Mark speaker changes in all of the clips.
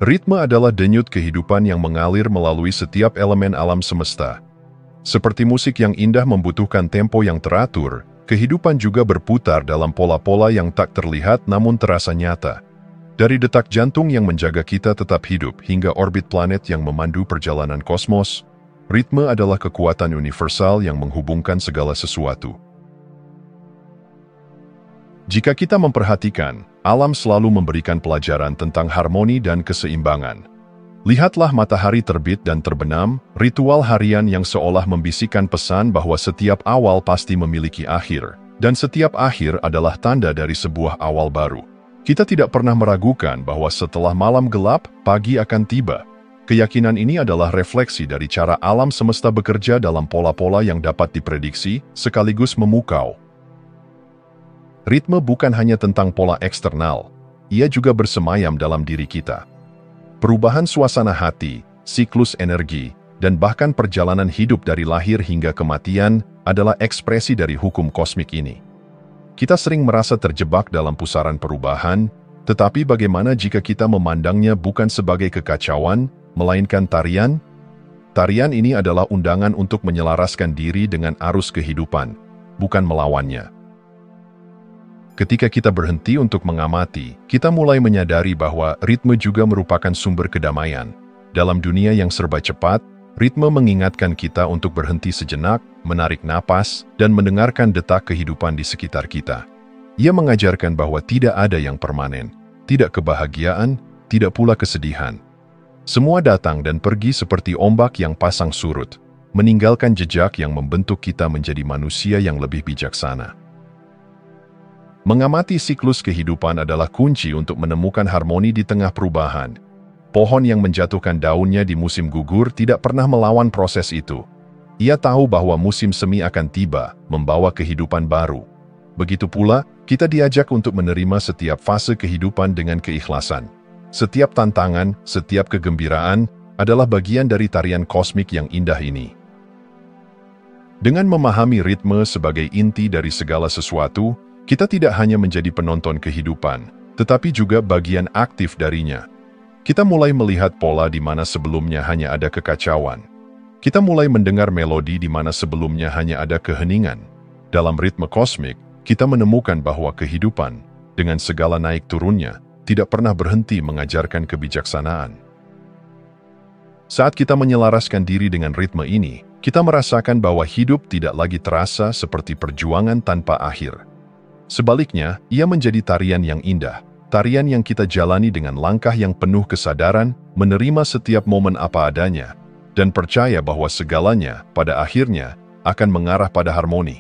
Speaker 1: Ritme adalah denyut kehidupan yang mengalir melalui setiap elemen alam semesta. Seperti musik yang indah membutuhkan tempo yang teratur, kehidupan juga berputar dalam pola-pola yang tak terlihat namun terasa nyata. Dari detak jantung yang menjaga kita tetap hidup hingga orbit planet yang memandu perjalanan kosmos, ritme adalah kekuatan universal yang menghubungkan segala sesuatu. Jika kita memperhatikan, alam selalu memberikan pelajaran tentang harmoni dan keseimbangan. Lihatlah matahari terbit dan terbenam, ritual harian yang seolah membisikkan pesan bahwa setiap awal pasti memiliki akhir, dan setiap akhir adalah tanda dari sebuah awal baru. Kita tidak pernah meragukan bahwa setelah malam gelap, pagi akan tiba. Keyakinan ini adalah refleksi dari cara alam semesta bekerja dalam pola-pola yang dapat diprediksi, sekaligus memukau. Ritme bukan hanya tentang pola eksternal, ia juga bersemayam dalam diri kita. Perubahan suasana hati, siklus energi, dan bahkan perjalanan hidup dari lahir hingga kematian adalah ekspresi dari hukum kosmik ini. Kita sering merasa terjebak dalam pusaran perubahan, tetapi bagaimana jika kita memandangnya bukan sebagai kekacauan, melainkan tarian? Tarian ini adalah undangan untuk menyelaraskan diri dengan arus kehidupan, bukan melawannya. Ketika kita berhenti untuk mengamati, kita mulai menyadari bahwa ritme juga merupakan sumber kedamaian. Dalam dunia yang serba cepat, ritme mengingatkan kita untuk berhenti sejenak, menarik napas, dan mendengarkan detak kehidupan di sekitar kita. Ia mengajarkan bahwa tidak ada yang permanen, tidak kebahagiaan, tidak pula kesedihan. Semua datang dan pergi seperti ombak yang pasang surut, meninggalkan jejak yang membentuk kita menjadi manusia yang lebih bijaksana. Mengamati siklus kehidupan adalah kunci untuk menemukan harmoni di tengah perubahan. Pohon yang menjatuhkan daunnya di musim gugur tidak pernah melawan proses itu. Ia tahu bahwa musim semi akan tiba, membawa kehidupan baru. Begitu pula, kita diajak untuk menerima setiap fase kehidupan dengan keikhlasan. Setiap tantangan, setiap kegembiraan, adalah bagian dari tarian kosmik yang indah ini. Dengan memahami ritme sebagai inti dari segala sesuatu, kita tidak hanya menjadi penonton kehidupan, tetapi juga bagian aktif darinya. Kita mulai melihat pola di mana sebelumnya hanya ada kekacauan. Kita mulai mendengar melodi di mana sebelumnya hanya ada keheningan. Dalam ritme kosmik, kita menemukan bahwa kehidupan, dengan segala naik turunnya, tidak pernah berhenti mengajarkan kebijaksanaan. Saat kita menyelaraskan diri dengan ritme ini, kita merasakan bahwa hidup tidak lagi terasa seperti perjuangan tanpa akhir. Sebaliknya, ia menjadi tarian yang indah, tarian yang kita jalani dengan langkah yang penuh kesadaran, menerima setiap momen apa adanya, dan percaya bahwa segalanya, pada akhirnya, akan mengarah pada harmoni.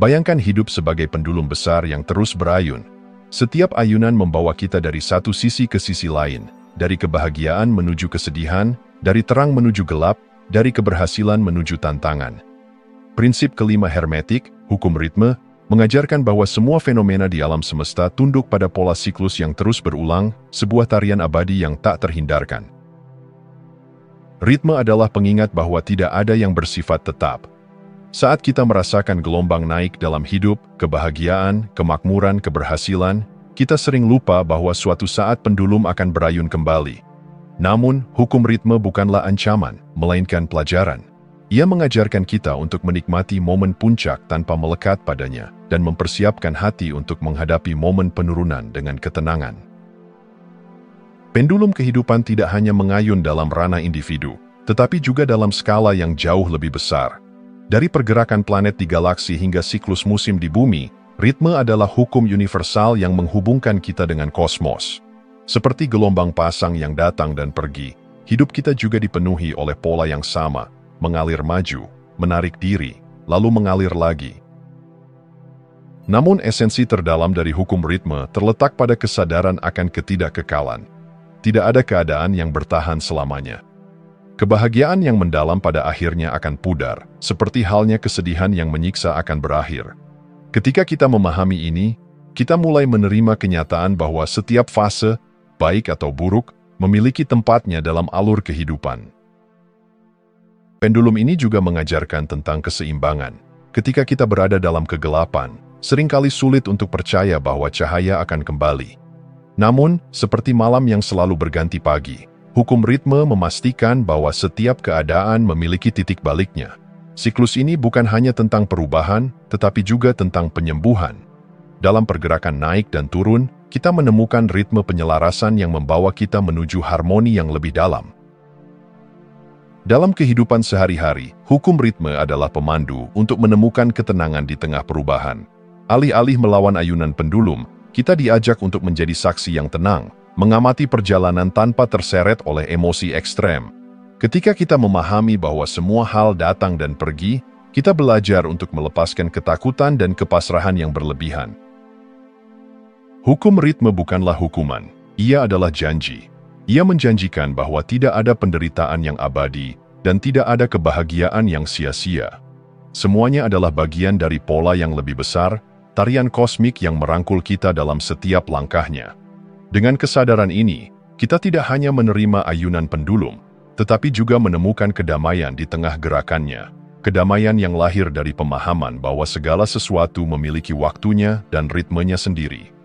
Speaker 1: Bayangkan hidup sebagai pendulum besar yang terus berayun. Setiap ayunan membawa kita dari satu sisi ke sisi lain, dari kebahagiaan menuju kesedihan, dari terang menuju gelap, dari keberhasilan menuju tantangan. Prinsip kelima hermetik, hukum ritme, mengajarkan bahwa semua fenomena di alam semesta tunduk pada pola siklus yang terus berulang, sebuah tarian abadi yang tak terhindarkan. Ritme adalah pengingat bahwa tidak ada yang bersifat tetap. Saat kita merasakan gelombang naik dalam hidup, kebahagiaan, kemakmuran, keberhasilan, kita sering lupa bahwa suatu saat pendulum akan berayun kembali. Namun, hukum ritme bukanlah ancaman, melainkan pelajaran. Ia mengajarkan kita untuk menikmati momen puncak tanpa melekat padanya, dan mempersiapkan hati untuk menghadapi momen penurunan dengan ketenangan. Pendulum kehidupan tidak hanya mengayun dalam ranah individu, tetapi juga dalam skala yang jauh lebih besar. Dari pergerakan planet di galaksi hingga siklus musim di bumi, ritme adalah hukum universal yang menghubungkan kita dengan kosmos. Seperti gelombang pasang yang datang dan pergi, hidup kita juga dipenuhi oleh pola yang sama, mengalir maju, menarik diri, lalu mengalir lagi. Namun esensi terdalam dari hukum ritme terletak pada kesadaran akan ketidakkekalan. Tidak ada keadaan yang bertahan selamanya. Kebahagiaan yang mendalam pada akhirnya akan pudar, seperti halnya kesedihan yang menyiksa akan berakhir. Ketika kita memahami ini, kita mulai menerima kenyataan bahwa setiap fase, baik atau buruk, memiliki tempatnya dalam alur kehidupan. Pendulum ini juga mengajarkan tentang keseimbangan. Ketika kita berada dalam kegelapan, seringkali sulit untuk percaya bahwa cahaya akan kembali. Namun, seperti malam yang selalu berganti pagi, hukum ritme memastikan bahwa setiap keadaan memiliki titik baliknya. Siklus ini bukan hanya tentang perubahan, tetapi juga tentang penyembuhan. Dalam pergerakan naik dan turun, kita menemukan ritme penyelarasan yang membawa kita menuju harmoni yang lebih dalam. Dalam kehidupan sehari-hari, hukum ritme adalah pemandu untuk menemukan ketenangan di tengah perubahan. Alih-alih melawan ayunan pendulum, kita diajak untuk menjadi saksi yang tenang, mengamati perjalanan tanpa terseret oleh emosi ekstrem. Ketika kita memahami bahwa semua hal datang dan pergi, kita belajar untuk melepaskan ketakutan dan kepasrahan yang berlebihan. Hukum ritme bukanlah hukuman, ia adalah janji. Ia menjanjikan bahwa tidak ada penderitaan yang abadi dan tidak ada kebahagiaan yang sia-sia. Semuanya adalah bagian dari pola yang lebih besar, tarian kosmik yang merangkul kita dalam setiap langkahnya. Dengan kesadaran ini, kita tidak hanya menerima ayunan pendulum, tetapi juga menemukan kedamaian di tengah gerakannya. Kedamaian yang lahir dari pemahaman bahwa segala sesuatu memiliki waktunya dan ritmenya sendiri.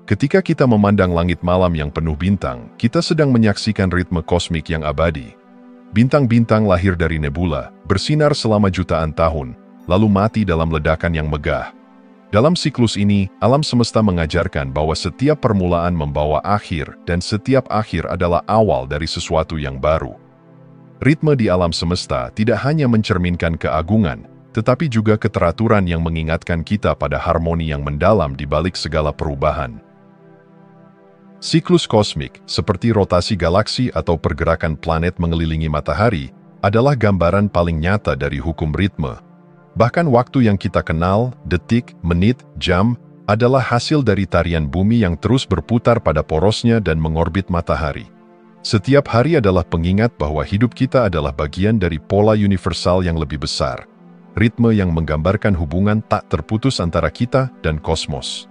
Speaker 1: Ketika kita memandang langit malam yang penuh bintang, kita sedang menyaksikan ritme kosmik yang abadi. Bintang-bintang lahir dari nebula, bersinar selama jutaan tahun, lalu mati dalam ledakan yang megah. Dalam siklus ini, alam semesta mengajarkan bahwa setiap permulaan membawa akhir dan setiap akhir adalah awal dari sesuatu yang baru. Ritme di alam semesta tidak hanya mencerminkan keagungan, tetapi juga keteraturan yang mengingatkan kita pada harmoni yang mendalam di balik segala perubahan. Siklus kosmik, seperti rotasi galaksi atau pergerakan planet mengelilingi matahari, adalah gambaran paling nyata dari hukum ritme. Bahkan waktu yang kita kenal, detik, menit, jam, adalah hasil dari tarian bumi yang terus berputar pada porosnya dan mengorbit matahari. Setiap hari adalah pengingat bahwa hidup kita adalah bagian dari pola universal yang lebih besar. Ritme yang menggambarkan hubungan tak terputus antara kita dan kosmos.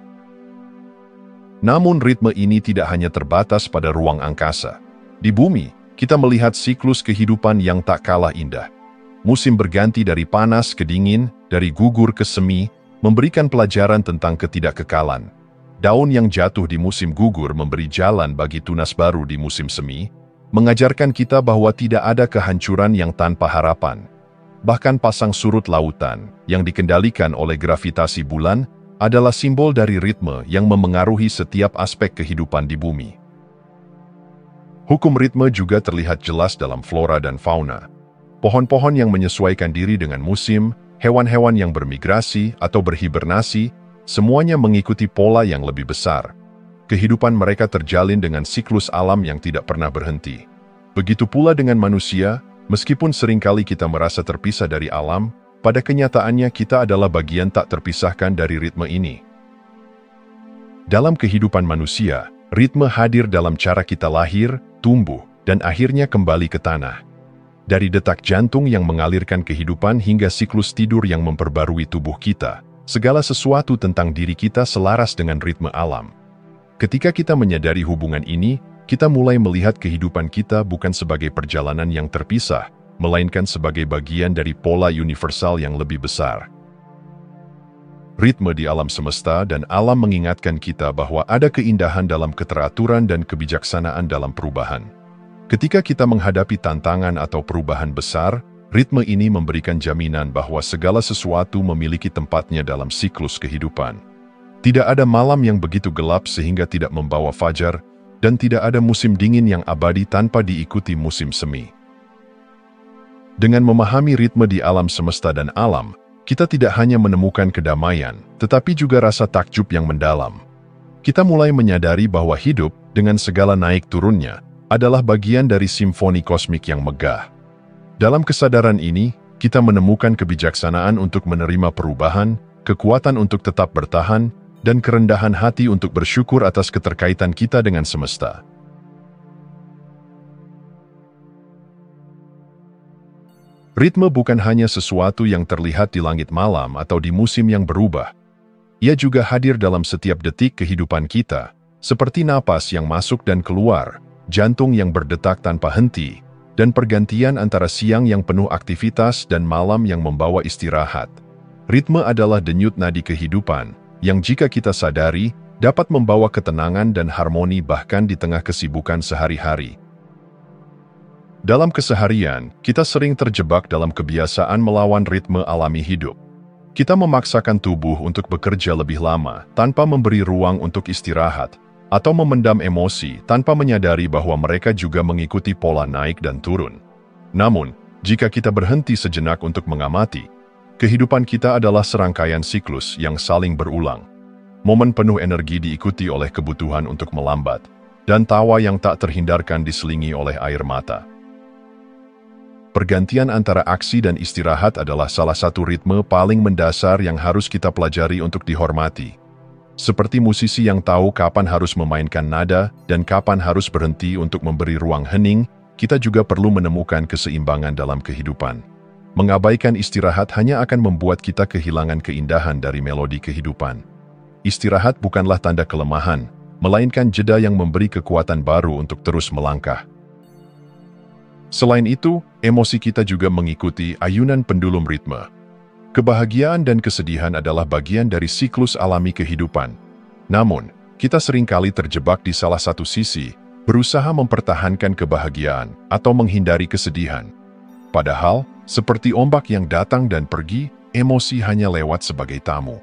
Speaker 1: Namun ritme ini tidak hanya terbatas pada ruang angkasa. Di bumi, kita melihat siklus kehidupan yang tak kalah indah. Musim berganti dari panas ke dingin, dari gugur ke semi, memberikan pelajaran tentang ketidakkekalan. Daun yang jatuh di musim gugur memberi jalan bagi tunas baru di musim semi, mengajarkan kita bahwa tidak ada kehancuran yang tanpa harapan. Bahkan pasang surut lautan, yang dikendalikan oleh gravitasi bulan, adalah simbol dari ritme yang memengaruhi setiap aspek kehidupan di bumi. Hukum ritme juga terlihat jelas dalam flora dan fauna. Pohon-pohon yang menyesuaikan diri dengan musim, hewan-hewan yang bermigrasi atau berhibernasi, semuanya mengikuti pola yang lebih besar. Kehidupan mereka terjalin dengan siklus alam yang tidak pernah berhenti. Begitu pula dengan manusia, meskipun seringkali kita merasa terpisah dari alam, pada kenyataannya kita adalah bagian tak terpisahkan dari ritme ini. Dalam kehidupan manusia, ritme hadir dalam cara kita lahir, tumbuh, dan akhirnya kembali ke tanah. Dari detak jantung yang mengalirkan kehidupan hingga siklus tidur yang memperbarui tubuh kita, segala sesuatu tentang diri kita selaras dengan ritme alam. Ketika kita menyadari hubungan ini, kita mulai melihat kehidupan kita bukan sebagai perjalanan yang terpisah, melainkan sebagai bagian dari pola universal yang lebih besar. Ritme di alam semesta dan alam mengingatkan kita bahwa ada keindahan dalam keteraturan dan kebijaksanaan dalam perubahan. Ketika kita menghadapi tantangan atau perubahan besar, ritme ini memberikan jaminan bahwa segala sesuatu memiliki tempatnya dalam siklus kehidupan. Tidak ada malam yang begitu gelap sehingga tidak membawa fajar, dan tidak ada musim dingin yang abadi tanpa diikuti musim semi. Dengan memahami ritme di alam semesta dan alam, kita tidak hanya menemukan kedamaian, tetapi juga rasa takjub yang mendalam. Kita mulai menyadari bahwa hidup, dengan segala naik turunnya, adalah bagian dari simfoni kosmik yang megah. Dalam kesadaran ini, kita menemukan kebijaksanaan untuk menerima perubahan, kekuatan untuk tetap bertahan, dan kerendahan hati untuk bersyukur atas keterkaitan kita dengan semesta. Ritme bukan hanya sesuatu yang terlihat di langit malam atau di musim yang berubah. Ia juga hadir dalam setiap detik kehidupan kita, seperti napas yang masuk dan keluar, jantung yang berdetak tanpa henti, dan pergantian antara siang yang penuh aktivitas dan malam yang membawa istirahat. Ritme adalah denyut nadi kehidupan, yang jika kita sadari, dapat membawa ketenangan dan harmoni bahkan di tengah kesibukan sehari-hari. Dalam keseharian, kita sering terjebak dalam kebiasaan melawan ritme alami hidup. Kita memaksakan tubuh untuk bekerja lebih lama tanpa memberi ruang untuk istirahat, atau memendam emosi tanpa menyadari bahwa mereka juga mengikuti pola naik dan turun. Namun, jika kita berhenti sejenak untuk mengamati, kehidupan kita adalah serangkaian siklus yang saling berulang. Momen penuh energi diikuti oleh kebutuhan untuk melambat, dan tawa yang tak terhindarkan diselingi oleh air mata. Pergantian antara aksi dan istirahat adalah salah satu ritme paling mendasar yang harus kita pelajari untuk dihormati. Seperti musisi yang tahu kapan harus memainkan nada dan kapan harus berhenti untuk memberi ruang hening, kita juga perlu menemukan keseimbangan dalam kehidupan. Mengabaikan istirahat hanya akan membuat kita kehilangan keindahan dari melodi kehidupan. Istirahat bukanlah tanda kelemahan, melainkan jeda yang memberi kekuatan baru untuk terus melangkah. Selain itu, emosi kita juga mengikuti ayunan pendulum ritme. Kebahagiaan dan kesedihan adalah bagian dari siklus alami kehidupan. Namun, kita seringkali terjebak di salah satu sisi, berusaha mempertahankan kebahagiaan atau menghindari kesedihan. Padahal, seperti ombak yang datang dan pergi, emosi hanya lewat sebagai tamu.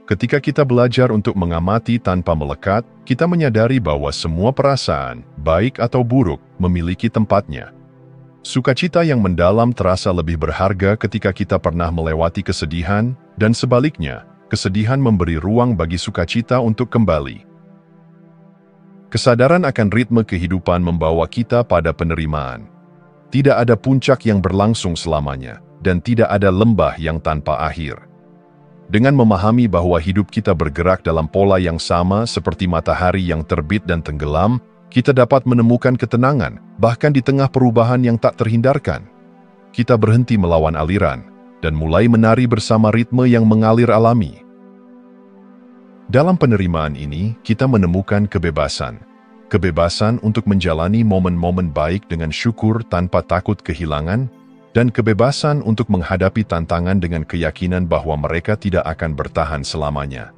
Speaker 1: Ketika kita belajar untuk mengamati tanpa melekat, kita menyadari bahwa semua perasaan, baik atau buruk, memiliki tempatnya. Sukacita yang mendalam terasa lebih berharga ketika kita pernah melewati kesedihan, dan sebaliknya, kesedihan memberi ruang bagi sukacita untuk kembali. Kesadaran akan ritme kehidupan membawa kita pada penerimaan. Tidak ada puncak yang berlangsung selamanya, dan tidak ada lembah yang tanpa akhir. Dengan memahami bahwa hidup kita bergerak dalam pola yang sama seperti matahari yang terbit dan tenggelam, kita dapat menemukan ketenangan, bahkan di tengah perubahan yang tak terhindarkan. Kita berhenti melawan aliran, dan mulai menari bersama ritme yang mengalir alami. Dalam penerimaan ini, kita menemukan kebebasan. Kebebasan untuk menjalani momen-momen baik dengan syukur tanpa takut kehilangan, dan kebebasan untuk menghadapi tantangan dengan keyakinan bahwa mereka tidak akan bertahan selamanya.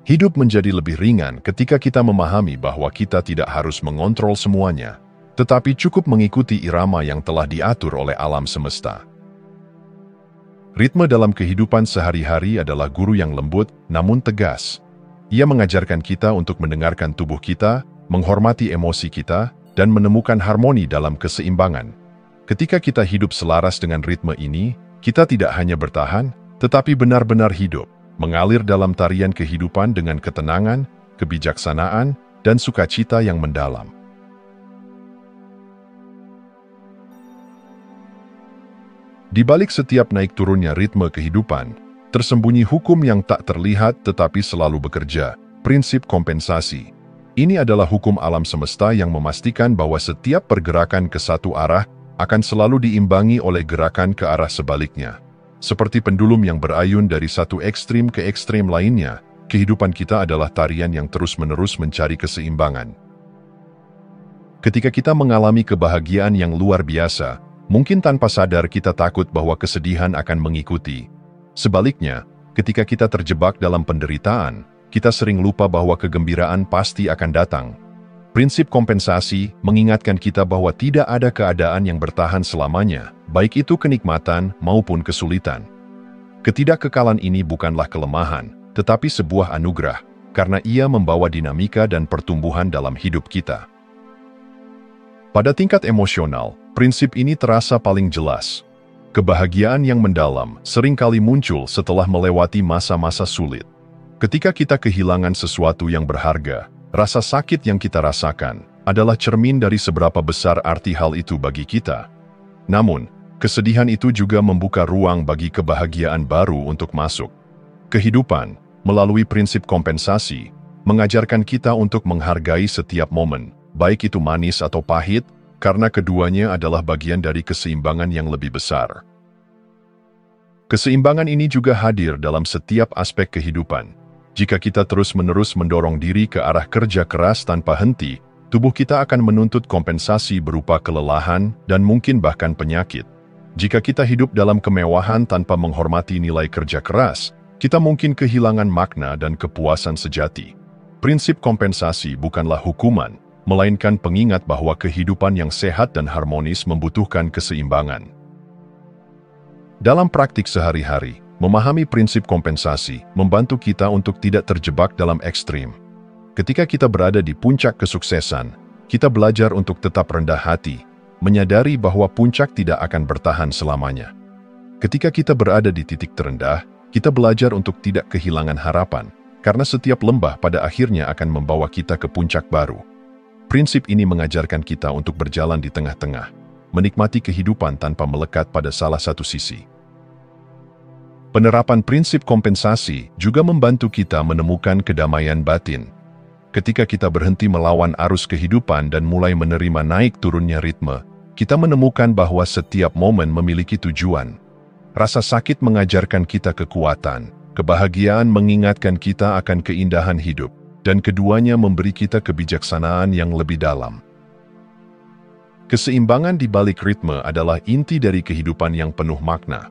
Speaker 1: Hidup menjadi lebih ringan ketika kita memahami bahwa kita tidak harus mengontrol semuanya, tetapi cukup mengikuti irama yang telah diatur oleh alam semesta. Ritme dalam kehidupan sehari-hari adalah guru yang lembut namun tegas. Ia mengajarkan kita untuk mendengarkan tubuh kita, menghormati emosi kita, dan menemukan harmoni dalam keseimbangan. Ketika kita hidup selaras dengan ritme ini, kita tidak hanya bertahan, tetapi benar-benar hidup, mengalir dalam tarian kehidupan dengan ketenangan, kebijaksanaan, dan sukacita yang mendalam. Di balik setiap naik turunnya ritme kehidupan, tersembunyi hukum yang tak terlihat tetapi selalu bekerja, prinsip kompensasi. Ini adalah hukum alam semesta yang memastikan bahwa setiap pergerakan ke satu arah akan selalu diimbangi oleh gerakan ke arah sebaliknya. Seperti pendulum yang berayun dari satu ekstrim ke ekstrim lainnya, kehidupan kita adalah tarian yang terus-menerus mencari keseimbangan. Ketika kita mengalami kebahagiaan yang luar biasa, mungkin tanpa sadar kita takut bahwa kesedihan akan mengikuti. Sebaliknya, ketika kita terjebak dalam penderitaan, kita sering lupa bahwa kegembiraan pasti akan datang. Prinsip kompensasi mengingatkan kita bahwa tidak ada keadaan yang bertahan selamanya, baik itu kenikmatan maupun kesulitan. Ketidakkekalan ini bukanlah kelemahan, tetapi sebuah anugerah, karena ia membawa dinamika dan pertumbuhan dalam hidup kita. Pada tingkat emosional, prinsip ini terasa paling jelas. Kebahagiaan yang mendalam seringkali muncul setelah melewati masa-masa sulit. Ketika kita kehilangan sesuatu yang berharga, rasa sakit yang kita rasakan adalah cermin dari seberapa besar arti hal itu bagi kita. Namun, kesedihan itu juga membuka ruang bagi kebahagiaan baru untuk masuk. Kehidupan, melalui prinsip kompensasi, mengajarkan kita untuk menghargai setiap momen, baik itu manis atau pahit, karena keduanya adalah bagian dari keseimbangan yang lebih besar. Keseimbangan ini juga hadir dalam setiap aspek kehidupan. Jika kita terus-menerus mendorong diri ke arah kerja keras tanpa henti, tubuh kita akan menuntut kompensasi berupa kelelahan dan mungkin bahkan penyakit. Jika kita hidup dalam kemewahan tanpa menghormati nilai kerja keras, kita mungkin kehilangan makna dan kepuasan sejati. Prinsip kompensasi bukanlah hukuman, melainkan pengingat bahwa kehidupan yang sehat dan harmonis membutuhkan keseimbangan. Dalam praktik sehari-hari, memahami prinsip kompensasi membantu kita untuk tidak terjebak dalam ekstrim. Ketika kita berada di puncak kesuksesan, kita belajar untuk tetap rendah hati, menyadari bahwa puncak tidak akan bertahan selamanya. Ketika kita berada di titik terendah, kita belajar untuk tidak kehilangan harapan, karena setiap lembah pada akhirnya akan membawa kita ke puncak baru. Prinsip ini mengajarkan kita untuk berjalan di tengah-tengah, menikmati kehidupan tanpa melekat pada salah satu sisi. Penerapan prinsip kompensasi juga membantu kita menemukan kedamaian batin. Ketika kita berhenti melawan arus kehidupan dan mulai menerima naik turunnya ritme, kita menemukan bahwa setiap momen memiliki tujuan. Rasa sakit mengajarkan kita kekuatan, kebahagiaan mengingatkan kita akan keindahan hidup, dan keduanya memberi kita kebijaksanaan yang lebih dalam. Keseimbangan di balik ritme adalah inti dari kehidupan yang penuh makna.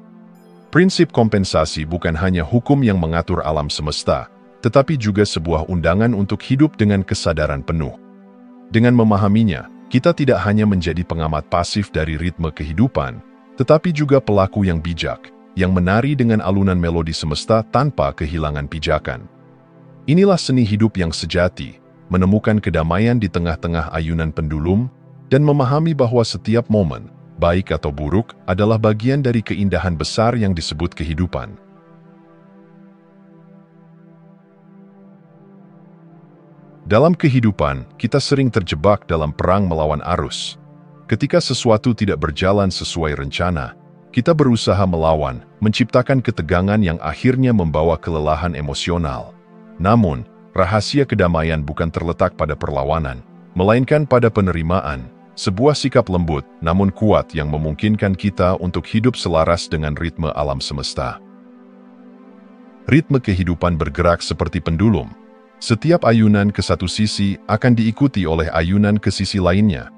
Speaker 1: Prinsip kompensasi bukan hanya hukum yang mengatur alam semesta, tetapi juga sebuah undangan untuk hidup dengan kesadaran penuh. Dengan memahaminya, kita tidak hanya menjadi pengamat pasif dari ritme kehidupan, tetapi juga pelaku yang bijak, yang menari dengan alunan melodi semesta tanpa kehilangan pijakan. Inilah seni hidup yang sejati, menemukan kedamaian di tengah-tengah ayunan pendulum, dan memahami bahwa setiap momen, baik atau buruk, adalah bagian dari keindahan besar yang disebut kehidupan. Dalam kehidupan, kita sering terjebak dalam perang melawan arus. Ketika sesuatu tidak berjalan sesuai rencana, kita berusaha melawan, menciptakan ketegangan yang akhirnya membawa kelelahan emosional. Namun, rahasia kedamaian bukan terletak pada perlawanan, melainkan pada penerimaan, sebuah sikap lembut namun kuat yang memungkinkan kita untuk hidup selaras dengan ritme alam semesta. Ritme kehidupan bergerak seperti pendulum. Setiap ayunan ke satu sisi akan diikuti oleh ayunan ke sisi lainnya.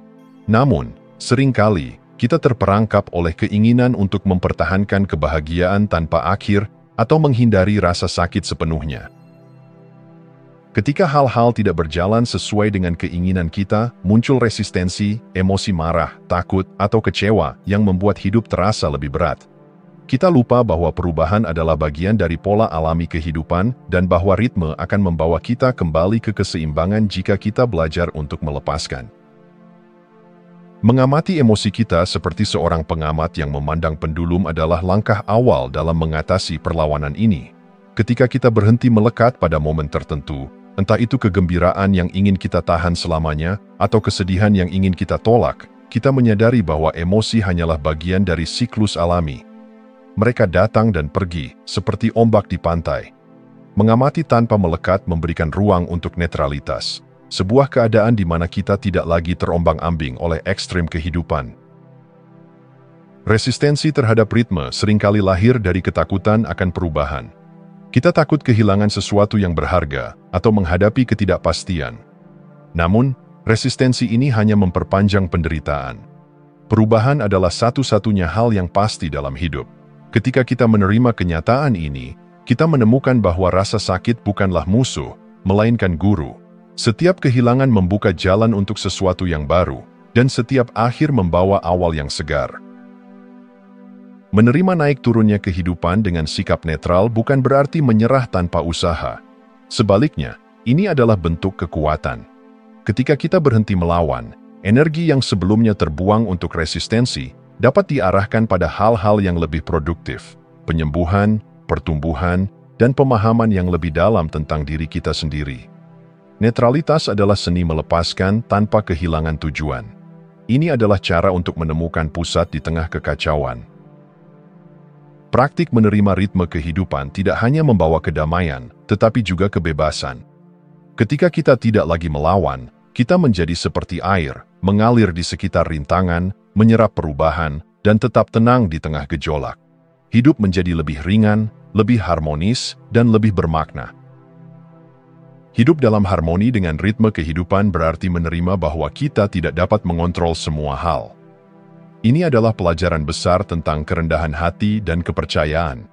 Speaker 1: Namun, seringkali kita terperangkap oleh keinginan untuk mempertahankan kebahagiaan tanpa akhir atau menghindari rasa sakit sepenuhnya. Ketika hal-hal tidak berjalan sesuai dengan keinginan kita, muncul resistensi, emosi marah, takut, atau kecewa yang membuat hidup terasa lebih berat. Kita lupa bahwa perubahan adalah bagian dari pola alami kehidupan dan bahwa ritme akan membawa kita kembali ke keseimbangan jika kita belajar untuk melepaskan. Mengamati emosi kita seperti seorang pengamat yang memandang pendulum adalah langkah awal dalam mengatasi perlawanan ini. Ketika kita berhenti melekat pada momen tertentu, entah itu kegembiraan yang ingin kita tahan selamanya atau kesedihan yang ingin kita tolak, kita menyadari bahwa emosi hanyalah bagian dari siklus alami. Mereka datang dan pergi, seperti ombak di pantai. Mengamati tanpa melekat memberikan ruang untuk netralitas, sebuah keadaan di mana kita tidak lagi terombang-ambing oleh ekstrem kehidupan. Resistensi terhadap ritme seringkali lahir dari ketakutan akan perubahan. Kita takut kehilangan sesuatu yang berharga atau menghadapi ketidakpastian. Namun, resistensi ini hanya memperpanjang penderitaan. Perubahan adalah satu-satunya hal yang pasti dalam hidup. Ketika kita menerima kenyataan ini, kita menemukan bahwa rasa sakit bukanlah musuh, melainkan guru. Setiap kehilangan membuka jalan untuk sesuatu yang baru, dan setiap akhir membawa awal yang segar. Menerima naik turunnya kehidupan dengan sikap netral bukan berarti menyerah tanpa usaha. Sebaliknya, ini adalah bentuk kekuatan. Ketika kita berhenti melawan, energi yang sebelumnya terbuang untuk resistensi dapat diarahkan pada hal-hal yang lebih produktif, penyembuhan, pertumbuhan, dan pemahaman yang lebih dalam tentang diri kita sendiri. Netralitas adalah seni melepaskan tanpa kehilangan tujuan. Ini adalah cara untuk menemukan pusat di tengah kekacauan. Praktik menerima ritme kehidupan tidak hanya membawa kedamaian, tetapi juga kebebasan. Ketika kita tidak lagi melawan, kita menjadi seperti air, mengalir di sekitar rintangan, menyerap perubahan, dan tetap tenang di tengah gejolak. Hidup menjadi lebih ringan, lebih harmonis, dan lebih bermakna. Hidup dalam harmoni dengan ritme kehidupan berarti menerima bahwa kita tidak dapat mengontrol semua hal. Ini adalah pelajaran besar tentang kerendahan hati dan kepercayaan.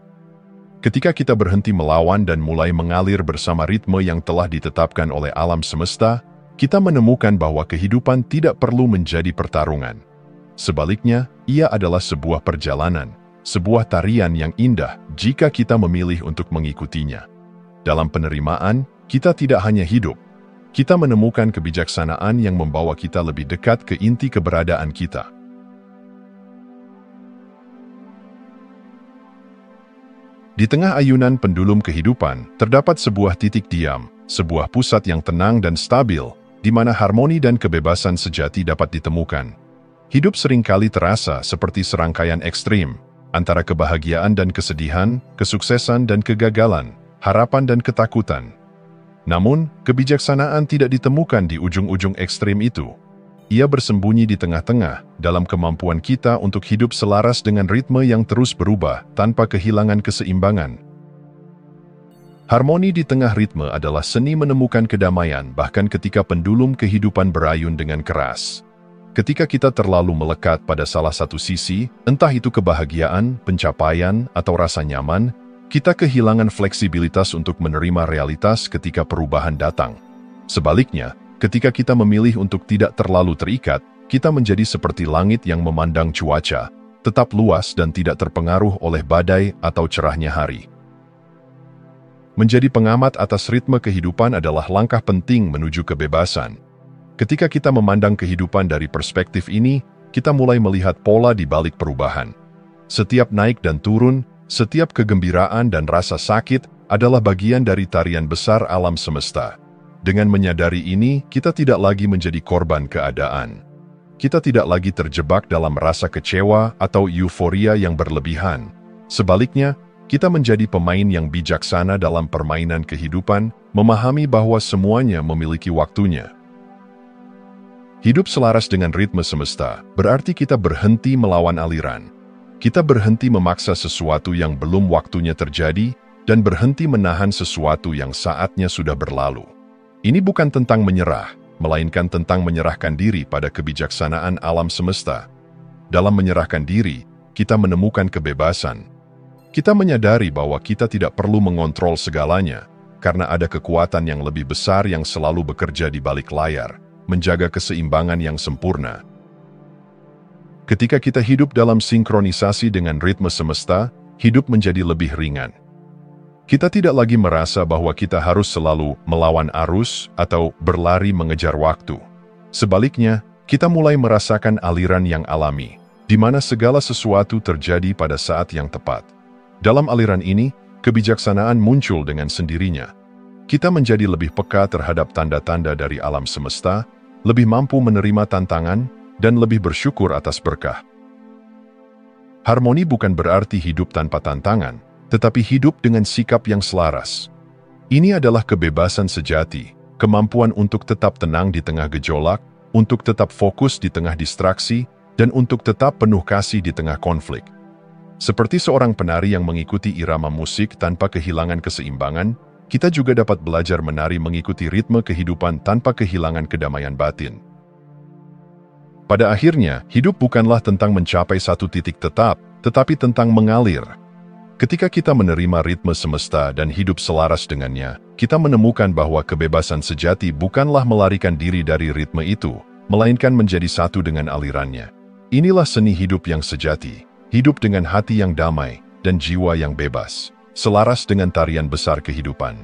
Speaker 1: Ketika kita berhenti melawan dan mulai mengalir bersama ritme yang telah ditetapkan oleh alam semesta, kita menemukan bahwa kehidupan tidak perlu menjadi pertarungan. Sebaliknya, ia adalah sebuah perjalanan, sebuah tarian yang indah jika kita memilih untuk mengikutinya. Dalam penerimaan, kita tidak hanya hidup, kita menemukan kebijaksanaan yang membawa kita lebih dekat ke inti keberadaan kita. Di tengah ayunan pendulum kehidupan, terdapat sebuah titik diam, sebuah pusat yang tenang dan stabil, di mana harmoni dan kebebasan sejati dapat ditemukan. Hidup seringkali terasa seperti serangkaian ekstrim, antara kebahagiaan dan kesedihan, kesuksesan dan kegagalan, harapan dan ketakutan. Namun, kebijaksanaan tidak ditemukan di ujung-ujung ekstrim itu. Ia bersembunyi di tengah-tengah, dalam kemampuan kita untuk hidup selaras dengan ritme yang terus berubah tanpa kehilangan keseimbangan. Harmoni di tengah ritme adalah seni menemukan kedamaian bahkan ketika pendulum kehidupan berayun dengan keras. Ketika kita terlalu melekat pada salah satu sisi, entah itu kebahagiaan, pencapaian, atau rasa nyaman, kita kehilangan fleksibilitas untuk menerima realitas ketika perubahan datang. Sebaliknya, ketika kita memilih untuk tidak terlalu terikat, kita menjadi seperti langit yang memandang cuaca, tetap luas dan tidak terpengaruh oleh badai atau cerahnya hari. Menjadi pengamat atas ritme kehidupan adalah langkah penting menuju kebebasan. Ketika kita memandang kehidupan dari perspektif ini, kita mulai melihat pola di balik perubahan. Setiap naik dan turun, setiap kegembiraan dan rasa sakit adalah bagian dari tarian besar alam semesta. Dengan menyadari ini, kita tidak lagi menjadi korban keadaan. Kita tidak lagi terjebak dalam rasa kecewa atau euforia yang berlebihan. Sebaliknya, kita menjadi pemain yang bijaksana dalam permainan kehidupan, memahami bahwa semuanya memiliki waktunya. Hidup selaras dengan ritme semesta berarti kita berhenti melawan aliran. Kita berhenti memaksa sesuatu yang belum waktunya terjadi dan berhenti menahan sesuatu yang saatnya sudah berlalu. Ini bukan tentang menyerah, melainkan tentang menyerahkan diri pada kebijaksanaan alam semesta. Dalam menyerahkan diri, kita menemukan kebebasan. Kita menyadari bahwa kita tidak perlu mengontrol segalanya, karena ada kekuatan yang lebih besar yang selalu bekerja di balik layar, menjaga keseimbangan yang sempurna. Ketika kita hidup dalam sinkronisasi dengan ritme semesta, hidup menjadi lebih ringan. Kita tidak lagi merasa bahwa kita harus selalu melawan arus atau berlari mengejar waktu. Sebaliknya, kita mulai merasakan aliran yang alami, di mana segala sesuatu terjadi pada saat yang tepat. Dalam aliran ini, kebijaksanaan muncul dengan sendirinya. Kita menjadi lebih peka terhadap tanda-tanda dari alam semesta, lebih mampu menerima tantangan, dan lebih bersyukur atas berkah. Harmoni bukan berarti hidup tanpa tantangan, tetapi hidup dengan sikap yang selaras. Ini adalah kebebasan sejati, kemampuan untuk tetap tenang di tengah gejolak, untuk tetap fokus di tengah distraksi, dan untuk tetap penuh kasih di tengah konflik. Seperti seorang penari yang mengikuti irama musik tanpa kehilangan keseimbangan, kita juga dapat belajar menari mengikuti ritme kehidupan tanpa kehilangan kedamaian batin. Pada akhirnya, hidup bukanlah tentang mencapai satu titik tetap, tetapi tentang mengalir. Ketika kita menerima ritme semesta dan hidup selaras dengannya, kita menemukan bahwa kebebasan sejati bukanlah melarikan diri dari ritme itu, melainkan menjadi satu dengan alirannya. Inilah seni hidup yang sejati, hidup dengan hati yang damai dan jiwa yang bebas, selaras dengan tarian besar kehidupan.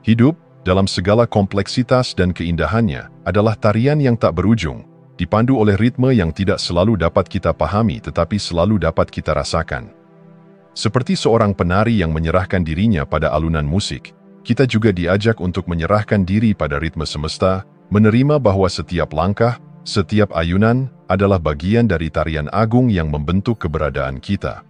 Speaker 1: Hidup, dalam segala kompleksitas dan keindahannya, adalah tarian yang tak berujung, dipandu oleh ritme yang tidak selalu dapat kita pahami tetapi selalu dapat kita rasakan. Seperti seorang penari yang menyerahkan dirinya pada alunan musik, kita juga diajak untuk menyerahkan diri pada ritme semesta, menerima bahwa setiap langkah, setiap ayunan adalah bagian dari tarian agung yang membentuk keberadaan kita.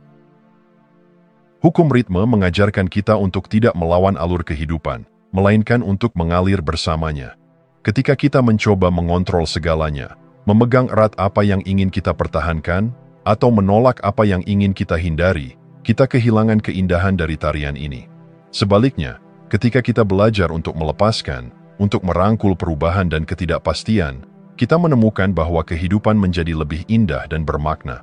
Speaker 1: Hukum ritme mengajarkan kita untuk tidak melawan alur kehidupan, melainkan untuk mengalir bersamanya. Ketika kita mencoba mengontrol segalanya, memegang erat apa yang ingin kita pertahankan, atau menolak apa yang ingin kita hindari, kita kehilangan keindahan dari tarian ini. Sebaliknya, ketika kita belajar untuk melepaskan, untuk merangkul perubahan dan ketidakpastian, kita menemukan bahwa kehidupan menjadi lebih indah dan bermakna.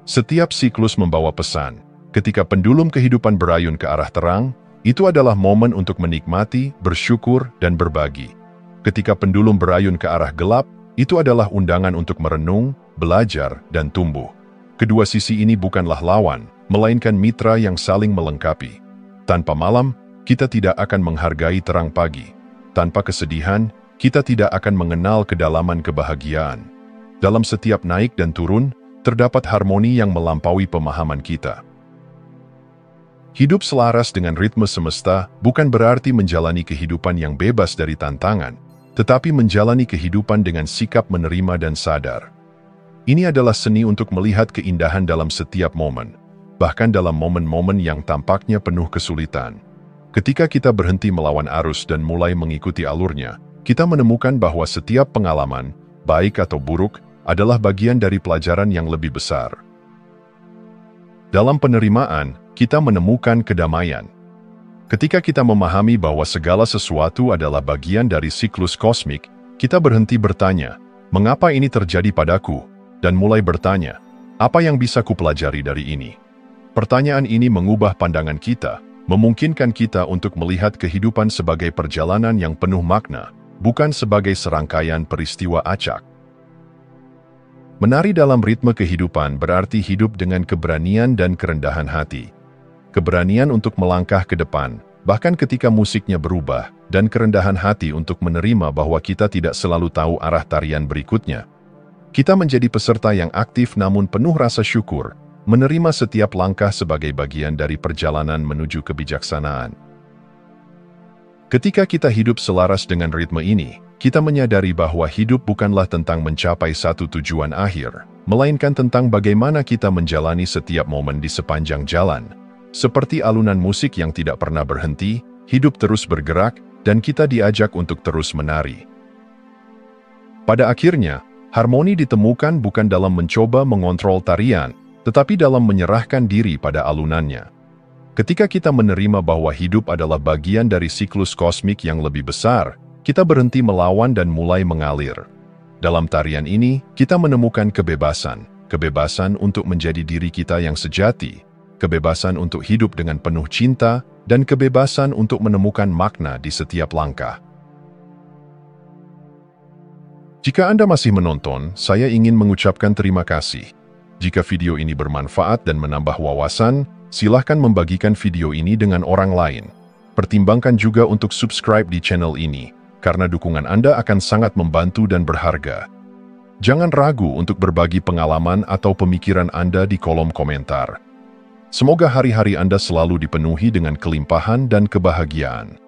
Speaker 1: Setiap siklus membawa pesan. Ketika pendulum kehidupan berayun ke arah terang, itu adalah momen untuk menikmati, bersyukur, dan berbagi. Ketika pendulum berayun ke arah gelap, itu adalah undangan untuk merenung, belajar, dan tumbuh. Kedua sisi ini bukanlah lawan, melainkan mitra yang saling melengkapi. Tanpa malam, kita tidak akan menghargai terang pagi. Tanpa kesedihan, kita tidak akan mengenal kedalaman kebahagiaan. Dalam setiap naik dan turun, terdapat harmoni yang melampaui pemahaman kita. Hidup selaras dengan ritme semesta bukan berarti menjalani kehidupan yang bebas dari tantangan, tetapi menjalani kehidupan dengan sikap menerima dan sadar. Ini adalah seni untuk melihat keindahan dalam setiap momen, bahkan dalam momen-momen yang tampaknya penuh kesulitan. Ketika kita berhenti melawan arus dan mulai mengikuti alurnya, kita menemukan bahwa setiap pengalaman, baik atau buruk, adalah bagian dari pelajaran yang lebih besar. Dalam penerimaan, kita menemukan kedamaian. Ketika kita memahami bahwa segala sesuatu adalah bagian dari siklus kosmik, kita berhenti bertanya, "Mengapa ini terjadi padaku?" dan mulai bertanya, "Apa yang bisa kupelajari dari ini?" Pertanyaan ini mengubah pandangan kita, memungkinkan kita untuk melihat kehidupan sebagai perjalanan yang penuh makna, bukan sebagai serangkaian peristiwa acak. Menari dalam ritme kehidupan berarti hidup dengan keberanian dan kerendahan hati. Keberanian untuk melangkah ke depan, bahkan ketika musiknya berubah, dan kerendahan hati untuk menerima bahwa kita tidak selalu tahu arah tarian berikutnya. Kita menjadi peserta yang aktif namun penuh rasa syukur, menerima setiap langkah sebagai bagian dari perjalanan menuju kebijaksanaan. Ketika kita hidup selaras dengan ritme ini, kita menyadari bahwa hidup bukanlah tentang mencapai satu tujuan akhir, melainkan tentang bagaimana kita menjalani setiap momen di sepanjang jalan. Seperti alunan musik yang tidak pernah berhenti, hidup terus bergerak, dan kita diajak untuk terus menari. Pada akhirnya, harmoni ditemukan bukan dalam mencoba mengontrol tarian, tetapi dalam menyerahkan diri pada alunannya. Ketika kita menerima bahwa hidup adalah bagian dari siklus kosmik yang lebih besar, kita berhenti melawan dan mulai mengalir. Dalam tarian ini, kita menemukan kebebasan, kebebasan untuk menjadi diri kita yang sejati, kebebasan untuk hidup dengan penuh cinta, dan kebebasan untuk menemukan makna di setiap langkah. Jika Anda masih menonton, saya ingin mengucapkan terima kasih. Jika video ini bermanfaat dan menambah wawasan, silahkan membagikan video ini dengan orang lain. Pertimbangkan juga untuk subscribe di channel ini, karena dukungan Anda akan sangat membantu dan berharga. Jangan ragu untuk berbagi pengalaman atau pemikiran Anda di kolom komentar. Semoga hari-hari Anda selalu dipenuhi dengan kelimpahan dan kebahagiaan.